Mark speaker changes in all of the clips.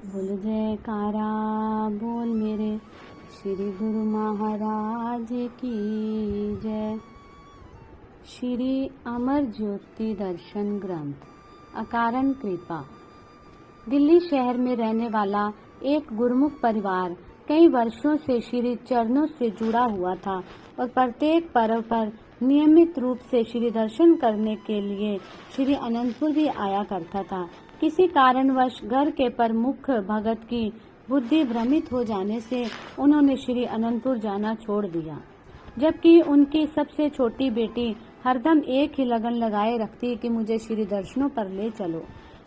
Speaker 1: बोल जयकारा बोल मेरे श्री गुरु महाराज की जय। श्री अमर ज्योति दर्शन ग्रंथ अकारण कृपा। दिल्ली शहर में रहने वाला एक गुरुमुख परिवार कई वर्षों से श्री चरणों से जुड़ा हुआ था और प्रत्येक पर्व पर नियमित रूप से श्री दर्शन करने के लिए श्री अनंतपुर भी आया करता था। किसी कारणवश घर के प्रमुख भगत की बुद्धि भ्रमित हो जाने से उन्होंने श्री अनंतपुर जाना छोड़ दिया, जबकि उनकी सबसे छोटी बेटी हरदम एक ही लगन लगाए रखती कि मुझे श्री दर्शनों पर ले चलो।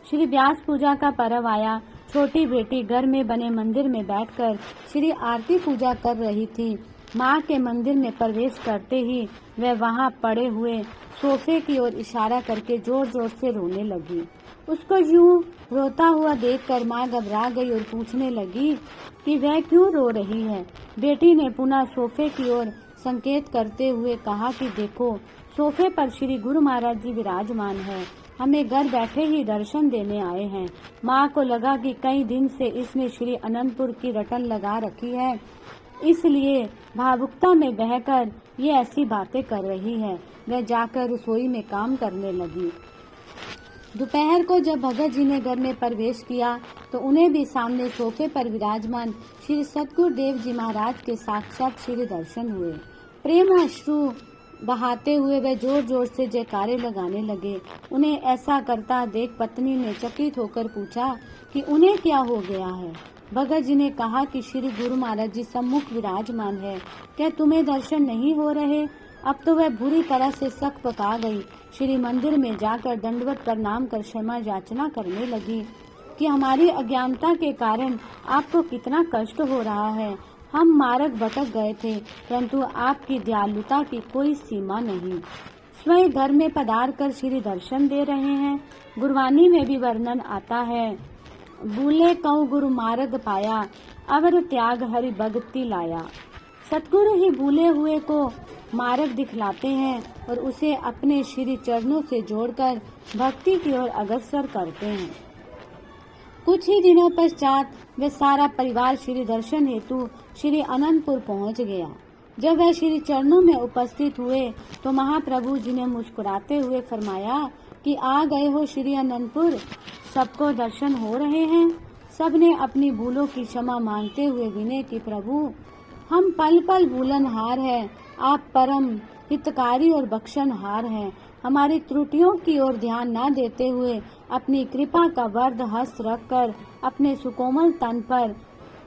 Speaker 1: श्री व्यास पूजा का पर्व आया। छोटी बेटी घर में बने मंदिर में बैठकर श्री आरती पूजा कर रही थी। माँ के मंदिर में प्रवेश करते ही वह वहाँ पड़े हुए सोफे की ओर इशारा करके जोर जोर से रोने लगी। उसको यूं रोता हुआ देखकर माँ घबरा गई और पूछने लगी कि वह क्यों रो रही है। बेटी ने पुनः सोफे की ओर संकेत करते हुए कहा कि देखो, सोफे पर श्री गुरु महाराज जी विराजमान है, हमें घर बैठे ही दर्शन देने आए हैं। माँ को लगा कि कई दिन से इसने श्री अनंतपुर की रटन लगा रखी है, इसलिए भावुकता में बहकर ये ऐसी बातें कर रही है। वह जाकर रसोई में काम करने लगी। दोपहर को जब भगत जी ने घर में प्रवेश किया तो उन्हें भी सामने सोफे पर विराजमान श्री सतगुरु देव जी महाराज के साक्षात श्री दर्शन हुए। प्रेम अश्रु बहाते हुए वे जोर जोर से जयकारे लगाने लगे। उन्हें ऐसा करता देख पत्नी ने चकित होकर पूछा कि उन्हें क्या हो गया है। भगत जी ने कहा कि श्री गुरु महाराज जी सम्मुख विराजमान है, क्या तुम्हें दर्शन नहीं हो रहे? अब तो वह बुरी तरह से सक पका गई। श्री मंदिर में जाकर दंडवत प्रणाम कर क्षमा याचना करने लगी कि हमारी अज्ञानता के कारण आपको कितना कष्ट हो रहा है। हम मार्ग भटक गए थे, परंतु आपकी दयालुता की कोई सीमा नहीं। स्वयं घर में पधार कर श्री दर्शन दे रहे हैं। गुरबानी में भी वर्णन आता है, भूले कऊ गुरु मार्ग पाया, अवर त्याग हरि भगति लाया। सतगुरु ही भूले हुए को मार्ग दिखलाते हैं और उसे अपने श्री चरणों से जोड़कर भक्ति की ओर अग्रसर करते हैं। कुछ ही दिनों पश्चात वे सारा परिवार श्री दर्शन हेतु श्री अनंतपुर पहुंच गया। जब वह श्री चरणों में उपस्थित हुए तो महाप्रभु जी ने मुस्कुराते हुए फरमाया कि आ गए हो श्री अनंतपुर, सबको दर्शन हो रहे हैं। सबने अपनी भूलों की क्षमा मांगते हुए विनय की, प्रभु हम पल पल भूलनहार हैं, आप परम हितकारी और बख्शनहार हैं। हमारी त्रुटियों की ओर ध्यान न देते हुए अपनी कृपा का वर्द हस्त रखकर अपने सुकोमल तन पर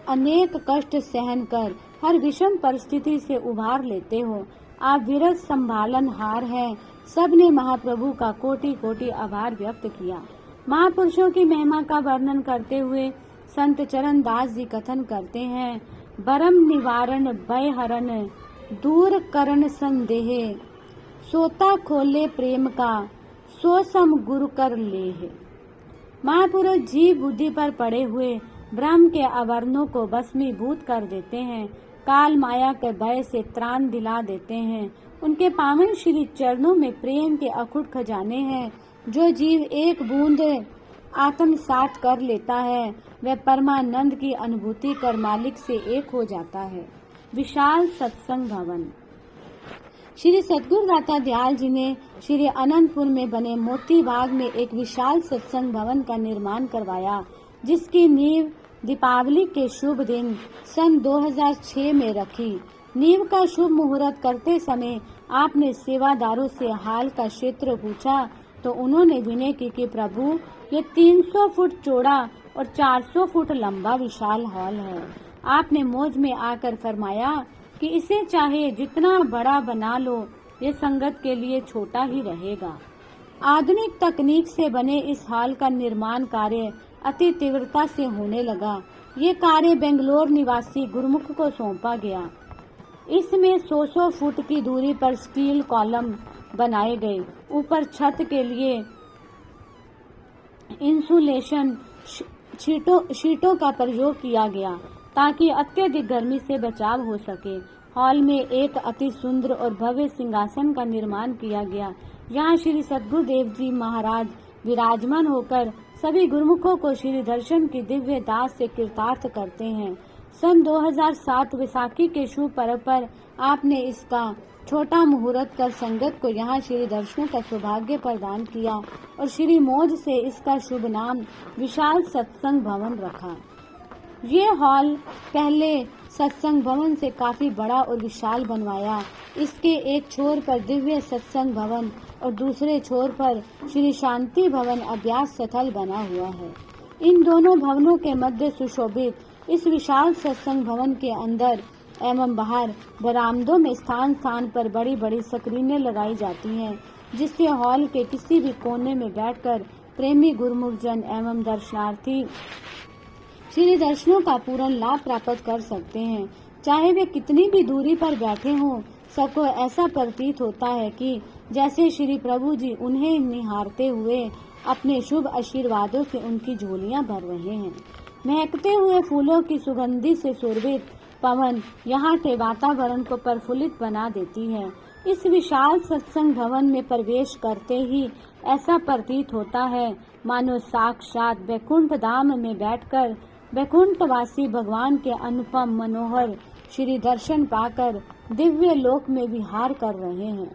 Speaker 1: अनेक कष्ट सहन कर हर विषम परिस्थिति से उभार लेते हो। आप विरत संभालनहार हैं। सबने महाप्रभु का कोटि कोटि आभार व्यक्त किया। महापुरुषों की महिमा का वर्णन करते हुए संत चरण दास जी कथन करते हैं, बरम निवारण भय हरण दूर करण संदेह, सोता खोले प्रेम का सो सम गुरु कर लेह। महापुरुष जीव बुद्धि पर पड़े हुए ब्रह्म के आवरणों को भस्मीभूत कर देते हैं, काल माया के भय से त्राण दिला देते हैं। उनके पावन श्री चरणों में प्रेम के अखुट खजाने हैं। जो जीव एक बूंद आत्मसात कर लेता है वह परमानंद की अनुभूति कर मालिक से एक हो जाता है। विशाल सत्संग भवन। श्री सतगुरु दाता दयाल जी ने श्री अनंतपुर में बने मोती बाग में एक विशाल सत्संग भवन का निर्माण करवाया, जिसकी नींव दीपावली के शुभ दिन सन 2006 में रखी। नींव का शुभ मुहूर्त करते समय आपने सेवादारों से हाल का क्षेत्र पूछा तो उन्होंने विनय की कि प्रभु, ये 300 फुट चौड़ा और 400 फुट लंबा विशाल हॉल है। आपने मौज में आकर फरमाया कि इसे चाहे जितना बड़ा बना लो, ये संगत के लिए छोटा ही रहेगा। आधुनिक तकनीक से बने इस हॉल का निर्माण कार्य अति तीव्रता से होने लगा। ये कार्य बेंगलोर निवासी गुरुमुख को सौंपा गया। इसमें 100 फुट की दूरी पर स्टील कॉलम बनाए गए। ऊपर छत के लिए इंसुलेशन शीटों का प्रयोग किया गया ताकि अत्यधिक गर्मी से बचाव हो सके। हॉल में एक अति सुंदर और भव्य सिंहासन का निर्माण किया गया। यहाँ श्री सतगुरु देव जी महाराज विराजमान होकर सभी गुरुमुखों को श्री दर्शन की दिव्य दास से कृतार्थ करते हैं। सन 2007 वैसाखी के शुभ पर्व पर आपने इसका छोटा मुहूर्त कर संगत को यहाँ श्री दर्शनों का सौभाग्य प्रदान किया और श्री मौज से इसका शुभ नाम विशाल सत्संग भवन रखा। ये हॉल पहले सत्संग भवन से काफी बड़ा और विशाल बनवाया। इसके एक छोर पर दिव्य सत्संग भवन और दूसरे छोर पर श्री शांति भवन अभ्यास स्थल बना हुआ है। इन दोनों भवनों के मध्य सुशोभित इस विशाल सत्संग भवन के अंदर एवं बाहर बरामदों में स्थान स्थान पर बड़ी बड़ी स्क्रीनें लगाई जाती हैं, जिससे हॉल के किसी भी कोने में बैठकर प्रेमी गुरुमुख जन एवं दर्शनार्थी श्री दर्शनों का पूर्ण लाभ प्राप्त कर सकते हैं। चाहे वे कितनी भी दूरी पर बैठे हों, सबको ऐसा प्रतीत होता है कि जैसे श्री प्रभु जी उन्हें निहारते हुए अपने शुभ आशीर्वादों से उनकी झोलियां भर रहे हैं। महकते हुए फूलों की सुगंधि से सुरभित पवन यहाँ के वातावरण को प्रफुल्लित बना देती है। इस विशाल सत्संग भवन में प्रवेश करते ही ऐसा प्रतीत होता है मानो साक्षात वैकुंठ धाम में बैठकर वैकुंठवासी भगवान के अनुपम मनोहर श्री दर्शन पाकर दिव्य लोक में विहार कर रहे हैं।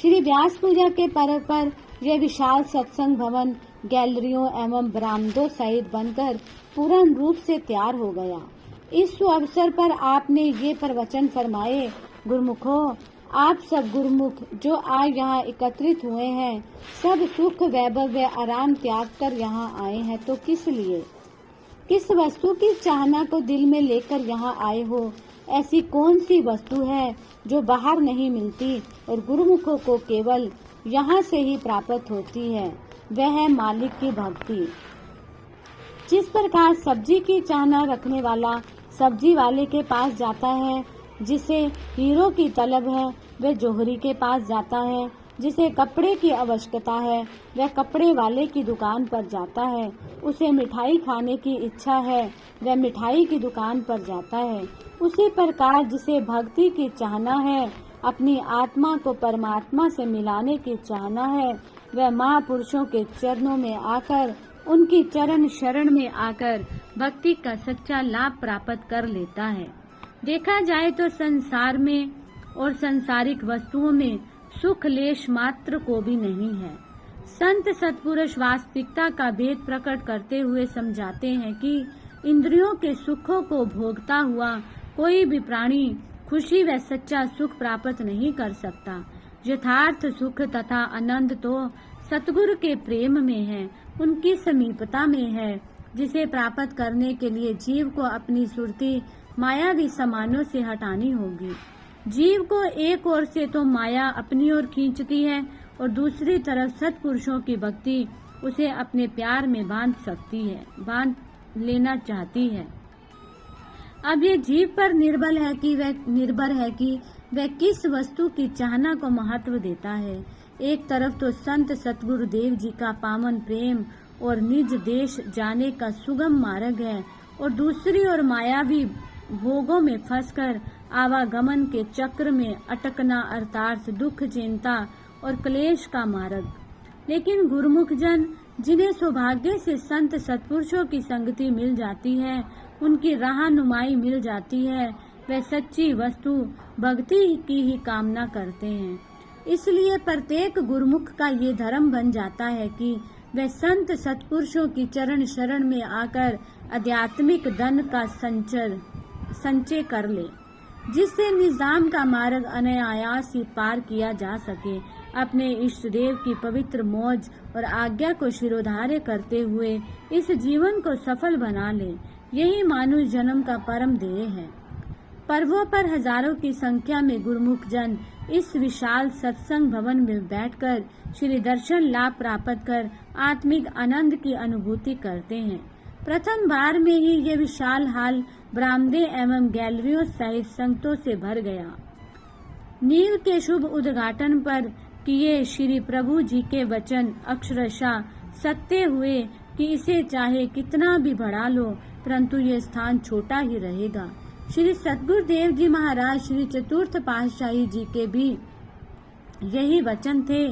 Speaker 1: श्री व्यास पूजा के पर्व पर यह विशाल सत्संग भवन गैलरियों एवं बरामदों सहित बनकर पूर्ण रूप से तैयार हो गया। इस अवसर पर आपने ये प्रवचन फरमाए, गुरुमुखों, आप सब गुरुमुख जो आज यहाँ एकत्रित हुए हैं, सब सुख वैभव व आराम त्याग कर यहाँ आए हैं तो किस लिए? किस वस्तु की चाहना को दिल में लेकर यहाँ आए हो? ऐसी कौन सी वस्तु है जो बाहर नहीं मिलती और गुरुमुखों को केवल यहाँ से ही प्राप्त होती है? वह है मालिक की भक्ति। जिस प्रकार सब्जी की चाहना रखने वाला सब्जी वाले के पास जाता है, जिसे हीरो की तलब है वह जौहरी के पास जाता है, जिसे कपड़े की आवश्यकता है वह कपड़े वाले की दुकान पर जाता है, उसे मिठाई खाने की इच्छा है वह मिठाई की दुकान पर जाता है। उसी प्रकार जिसे भक्ति की चाहना है, अपनी आत्मा को परमात्मा से मिलाने की चाहना है, वह महापुरुषों के चरणों में आकर उनकी चरण शरण में आकर भक्ति का सच्चा लाभ प्राप्त कर लेता है। देखा जाए तो संसार में और सांसारिक वस्तुओं में सुख लेश मात्र को भी नहीं है। संत सत्पुरुष वास्तविकता का भेद प्रकट करते हुए समझाते हैं कि इंद्रियों के सुखों को भोगता हुआ कोई भी प्राणी खुशी व सच्चा सुख प्राप्त नहीं कर सकता। यथार्थ सुख तथा आनंद तो सतगुरु के प्रेम में है, उनकी समीपता में है, जिसे प्राप्त करने के लिए जीव को अपनी सुरती मायावी सामानों से हटानी होगी। जीव को एक ओर से तो माया अपनी ओर खींचती है और दूसरी तरफ सत्पुरुषों की भक्ति उसे अपने प्यार में बांध लेना चाहती है। अब ये जीव पर निर्भर है कि वह किस वस्तु की चाहना को महत्व देता है। एक तरफ तो संत सतगुरु देव जी का पावन प्रेम और निज देश जाने का सुगम मार्ग है और दूसरी ओर मायावी भोगों में फंसकर आवागमन के चक्र में अटकना अर्थात दुख, चिंता और क्लेश का मार्ग। लेकिन गुरुमुख जन जिन्हें सौभाग्य से संत सत्पुरुषों की संगति मिल जाती है, उनकी राहनुमाई मिल जाती है, वे सच्ची वस्तु भक्ति की ही कामना करते हैं। इसलिए प्रत्येक गुरुमुख का ये धर्म बन जाता है कि वे संत सत्पुरुषों की चरण शरण में आकर आध्यात्मिक धन का संचय कर ले, जिससे निजाम का मार्ग अनायास ही पार किया जा सके। अपने इष्ट देव की पवित्र मौज और आज्ञा को शिरोधार्य करते हुए इस जीवन को सफल बना ले, यही मानव जन्म का परम ध्येय है। पर्वों पर हजारों की संख्या में गुरुमुख जन इस विशाल सत्संग भवन में बैठकर श्री दर्शन लाभ प्राप्त कर आत्मिक आनंद की अनुभूति करते हैं। प्रथम बार में ही ये विशाल हाल बरामदे एवं गैलरियों सहित संगतों से भर गया। नींव के शुभ उद्घाटन पर किए श्री प्रभु जी के वचन अक्षरशः सत्य हुए कि इसे चाहे कितना भी बढ़ा लो, परंतु ये स्थान छोटा ही रहेगा। श्री सतगुरुदेव जी महाराज श्री चतुर्थ पातशाही जी के भी यही वचन थे।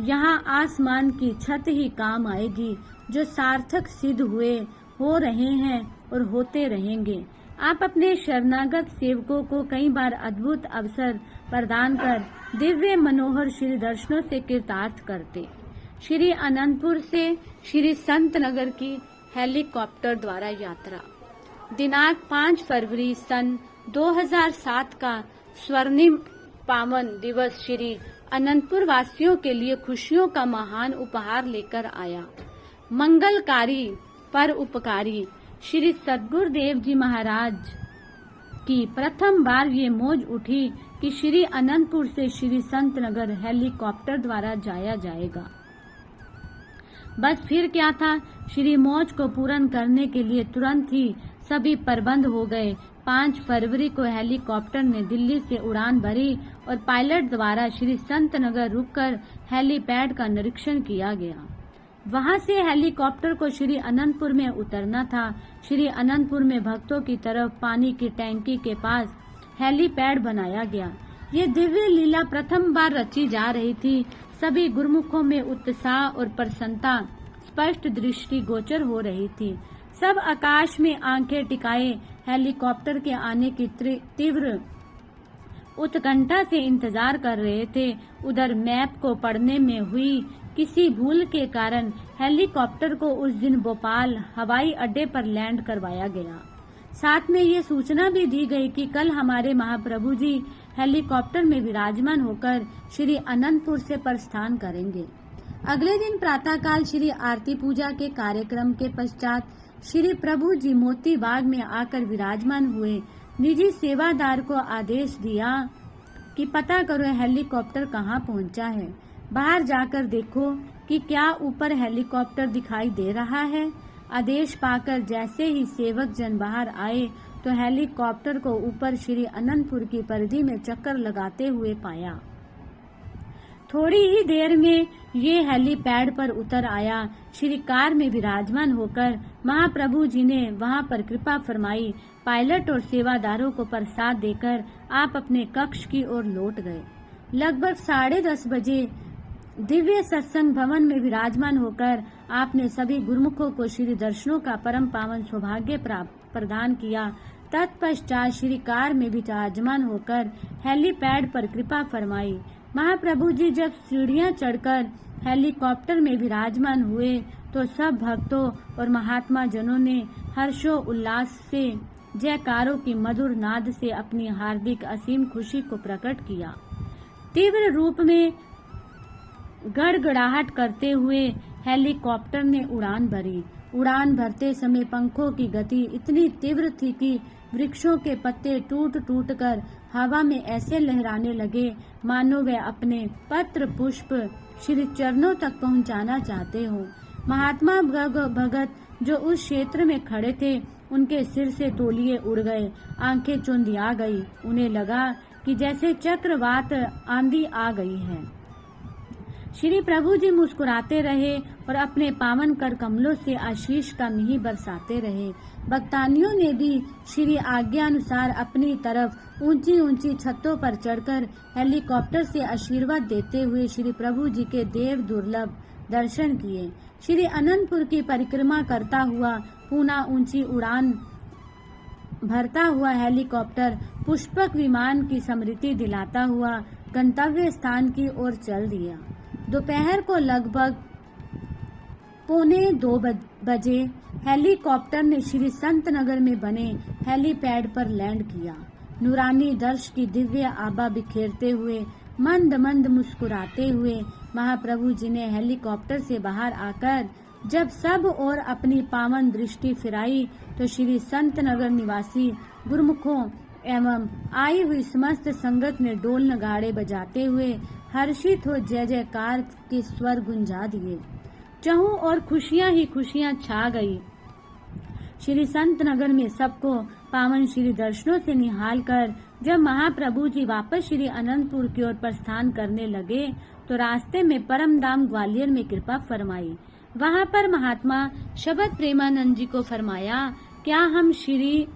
Speaker 1: यहाँ आसमान की छत ही काम आएगी जो सार्थक सिद्ध हुए, हो रहे हैं और होते रहेंगे। आप अपने शरणागत सेवकों को कई बार अद्भुत अवसर प्रदान कर दिव्य मनोहर श्री दर्शनों से कृतार्थ करते। श्री अनंतपुर से श्री संत नगर की हेलीकॉप्टर द्वारा यात्रा। दिनांक 5 फरवरी सन 2007 का स्वर्णिम पावन दिवस श्री अनंतपुर वासियों के लिए खुशियों का महान उपहार लेकर आया। मंगलकारी पर उपकारी श्री सद्गुरुदेव जी महाराज की प्रथम बार ये मौज उठी कि श्री अनंतपुर से श्री संत नगर हेलीकॉप्टर द्वारा जाया जाएगा। बस फिर क्या था, श्री मौज को पूर्ण करने के लिए तुरंत ही सभी प्रबंध हो गए। 5 फरवरी को हेलीकॉप्टर ने दिल्ली से उड़ान भरी और पायलट द्वारा श्री संत नगर रुककर हेलीपैड का निरीक्षण किया गया। वहां से हेलीकॉप्टर को श्री अनंतपुर में उतरना था। श्री अनंतपुर में भक्तों की तरफ पानी की टैंकी के पास हेलीपैड बनाया गया। ये दिव्य लीला प्रथम बार रची जा रही थी। सभी गुरुमुखों में उत्साह और प्रसन्नता स्पष्ट दृष्टि गोचर हो रही थी। सब आकाश में आंखें टिकाए हेलीकॉप्टर के आने की तीव्र उत्कंठा से इंतजार कर रहे थे। उधर मैप को पढ़ने में हुई किसी भूल के कारण हेलीकॉप्टर को उस दिन भोपाल हवाई अड्डे पर लैंड करवाया गया। साथ में ये सूचना भी दी गई कि कल हमारे महाप्रभु जी हेलीकॉप्टर में विराजमान होकर श्री अनंतपुर से प्रस्थान करेंगे। अगले दिन प्रातःकाल श्री आरती पूजा के कार्यक्रम के पश्चात श्री प्रभु जी मोती बाग में आकर विराजमान हुए। निजी सेवादार को आदेश दिया कि पता करो हेलीकॉप्टर कहाँ पहुँचा है, बाहर जाकर देखो कि क्या ऊपर हेलीकॉप्टर दिखाई दे रहा है। आदेश पाकर जैसे ही सेवक जन बाहर आए तो हेलीकॉप्टर को ऊपर श्री अनंतपुर की परिधि में चक्कर लगाते हुए पाया। थोड़ी ही देर में ये हेलीपैड पर उतर आया। श्री कार में विराजमान होकर महाप्रभु जी ने वहां पर कृपा फरमाई। पायलट और सेवादारों को प्रसाद देकर आप अपने कक्ष की ओर लौट गए। लगभग 10:30 बजे दिव्य सत्संग भवन में विराजमान होकर आपने सभी गुरुमुखों को श्री दर्शनों का परम पावन सौभाग्य प्रदान किया। तत्पश्चात श्री कार में विराजमान होकर हेलीपैड पर कृपा फरमाई। महाप्रभु जी जब सीढ़ियां चढ़कर हेलीकॉप्टर में विराजमान हुए तो सब भक्तों और महात्मा जनों ने हर्षो उल्लास से जयकारों की मधुर नाद से अपनी हार्दिक असीम खुशी को प्रकट किया। तीव्र रूप में गड़गड़ाहट करते हुए हेलीकॉप्टर ने उड़ान भरी। उड़ान भरते समय पंखों की गति इतनी तीव्र थी कि वृक्षों के पत्ते टूट टूट कर हवा में ऐसे लहराने लगे मानो वे अपने पत्र पुष्प श्री चरणों तक पहुंचाना चाहते हो। महात्मा भगत जो उस क्षेत्र में खड़े थे उनके सिर से तौलिए उड़ गए, आंखें चौंधिया गई। उन्हें लगा कि जैसे चक्रवात आंधी आ गई है। श्री प्रभु जी मुस्कुराते रहे और अपने पावन कर कमलों से आशीष का मिही बरसाते रहे। भक्तानियों ने भी श्री आज्ञा अनुसार अपनी तरफ ऊंची ऊंची छतों पर चढ़कर हेलीकॉप्टर से आशीर्वाद देते हुए श्री प्रभु जी के देव दुर्लभ दर्शन किए। श्री अनंतपुर की परिक्रमा करता हुआ पुनः ऊंची उड़ान भरता हुआ हेलीकॉप्टर पुष्पक विमान की स्मृति दिलाता हुआ गंतव्य स्थान की ओर चल दिया। दोपहर को लगभग 1:45 बजे हेलीकॉप्टर ने श्री संत नगर में बने हेलीपैड पर लैंड किया। नूरानी दर्श की दिव्य आभा बिखेरते हुए मंद मंद मुस्कुराते हुए महाप्रभु जी ने हेलीकॉप्टर से बाहर आकर जब सब और अपनी पावन दृष्टि फिराई तो श्री संत नगर निवासी गुरुमुखों एवं आई हुई समस्त संगत ने ढोल नगाड़े बजाते हुए हर्षित हो जय जयकार के स्वर गुंजा दिए। चहुं और खुशियां ही खुशियां छा गई। श्री संत नगर में सबको पावन श्री दर्शनों से निहाल कर जब महाप्रभु जी वापस श्री अनंतपुर की ओर प्रस्थान करने लगे तो रास्ते में परमधाम ग्वालियर में कृपा फरमाई। वहां पर महात्मा शबद प्रेमानंद जी को फरमाया, क्या हम श्री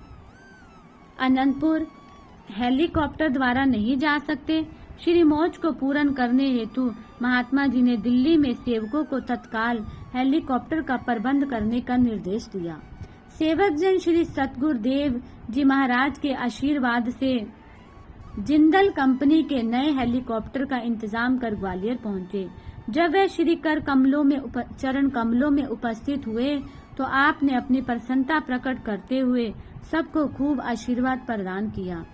Speaker 1: अनंतपुर हेलीकॉप्टर द्वारा नहीं जा सकते? श्री मौज को पूर्ण करने हेतु महात्मा जी ने दिल्ली में सेवकों को तत्काल हेलीकॉप्टर का प्रबंध करने का निर्देश दिया। सेवक जन श्री सतगुरुदेव जी महाराज के आशीर्वाद से जिंदल कंपनी के नए हेलीकॉप्टर का इंतजाम कर ग्वालियर पहुंचे। जब वे श्री चरण कमलों में उपस्थित हुए तो आपने अपनी प्रसन्नता प्रकट करते हुए सबको खूब आशीर्वाद प्रदान किया।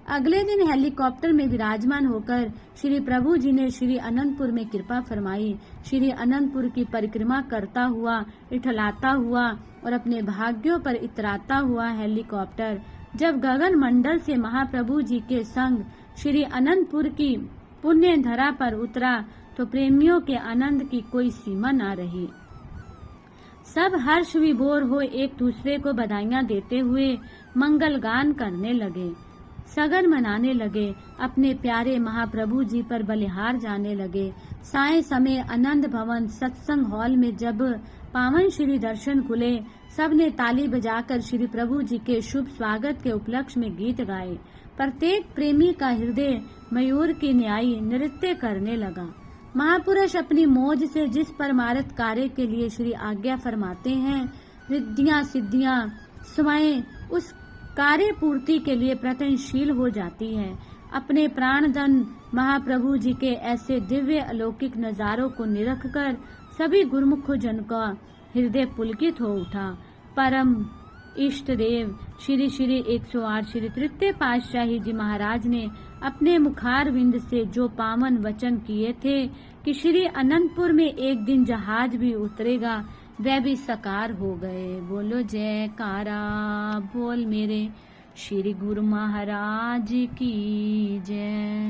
Speaker 1: अगले दिन हेलीकॉप्टर में विराजमान होकर श्री प्रभु जी ने श्री अनंतपुर में कृपा फरमाई। श्री अनंतपुर की परिक्रमा करता हुआ, इठलाता हुआ और अपने भाग्यों पर इतराता हुआ हेलीकॉप्टर जब गगन मंडल से महाप्रभु जी के संग श्री अनंतपुर की पुण्य धरा पर उतरा तो प्रेमियों के आनंद की कोई सीमा न रही। सब हर्ष विभोर हो एक दूसरे को बधाइयां देते हुए मंगल गान करने लगे, सगन मनाने लगे, अपने प्यारे महाप्रभु जी पर बलिहार जाने लगे। साय समय आनंद भवन सत्संग हॉल में जब पावन श्री दर्शन खुले, सबने ताली बजाकर श्री प्रभु जी के शुभ स्वागत के उपलक्ष्य में गीत गाए। प्रत्येक प्रेमी का हृदय मयूर की न्यायी नृत्य करने लगा। महापुरुष अपनी मौज से जिस परमार्थ कार्य के लिए श्री आज्ञा फरमाते हैं, रिद्धियां सिद्धियां स्वयं उस कार्य पूर्ति के लिए प्रयत्नशील हो जाती है। अपने प्राणधन महाप्रभु जी के ऐसे दिव्य अलौकिक नजारों को निरख कर सभी गुरुमुख जन का हृदय पुलकित हो उठा। परम इष्ट देव श्री श्री 108 श्री तृतीय पातशाही जी महाराज ने अपने मुखारविंद से जो पावन वचन किए थे कि श्री अनंतपुर में एक दिन जहाज भी उतरेगा, वह भी साकार हो गए। बोलो जयकारा बोल मेरे श्री गुरु महाराज की जय।